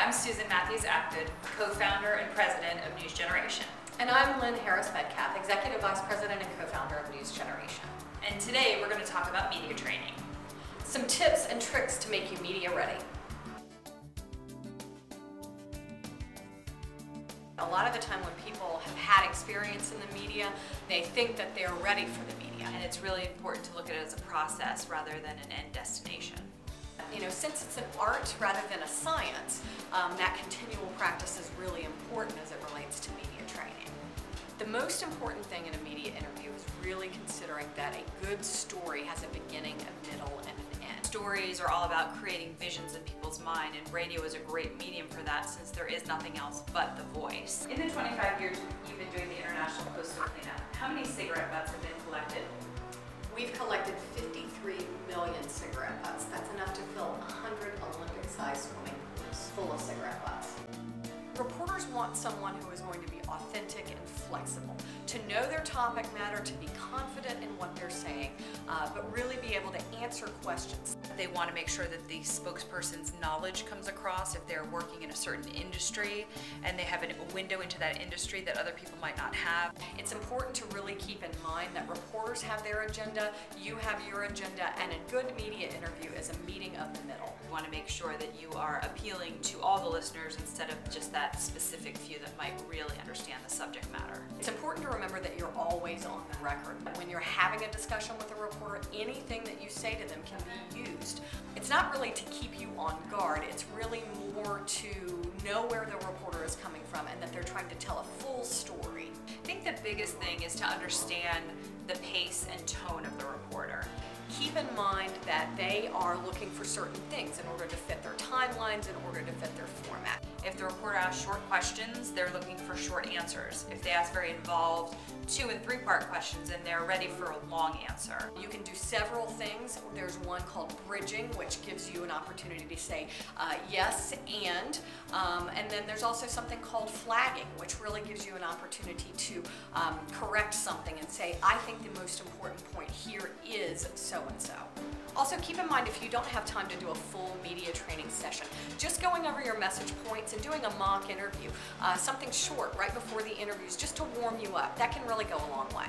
I'm Susan Matthews-Apted, co-founder and president of News Generation. And I'm Lynn Harris-Metcalf, executive vice president and co-founder of News Generation. And today we're going to talk about media training. Some tips and tricks to make you media ready. A lot of the time when people have had experience in the media, they think that they're ready for the media. And it's really important to look at it as a process rather than an end destination. You know, since it's an art rather than a science, that continual practice is really important as it relates to media training. The most important thing in a media interview is really considering that a good story has a beginning, a middle, and an end. Stories are all about creating visions in people's mind, and radio is a great medium for that since there is nothing else but the voice. In the 25 years you've been doing the International Coastal Cleanup, how many cigarette butts have been collected? We've collected 53 million cigarette butts. That's enough to fill 100 Olympic-sized swimming pools full of cigarette butts. Reporters want someone who is going to be authentic and flexible, to know their topic matter, to be confident in what they're saying, but really be able to answer questions. They want to make sure that the spokesperson's knowledge comes across if they're working in a certain industry and they have a window into that industry that other people might not have. It's important to really keep in mind that reporters have their agenda, you have your agenda, and a good media interview is a meeting of the middle. You want to make sure that you are appealing to all the listeners instead of just that specific few that might really understand the subject matter. It's important to remember that you're always on the record. When you're having a discussion with a reporter, anything that you say to them can be used. It's not really to keep you on guard, it's really more to know where the reporter is coming from and that they're trying to tell a full story. I think the biggest thing is to understand the pace and tone of the reporter. Keep in mind that they are looking for certain things in order to fit their timelines, in order to fit their format. If the reporter asks short questions, they're looking for short answers. If they ask very involved 2- and 3-part questions, then they're ready for a long answer. You can do several things. There's one called bridging, which gives you an opportunity to say yes and then there's also something called flagging, which really gives you an opportunity to correct something and say, I think the most important point here is so-and-so. Also, keep in mind if you don't have time to do a full media training session, just going over your message points and doing a mock interview, something short right before the interviews just to warm you up, that can really go a long way.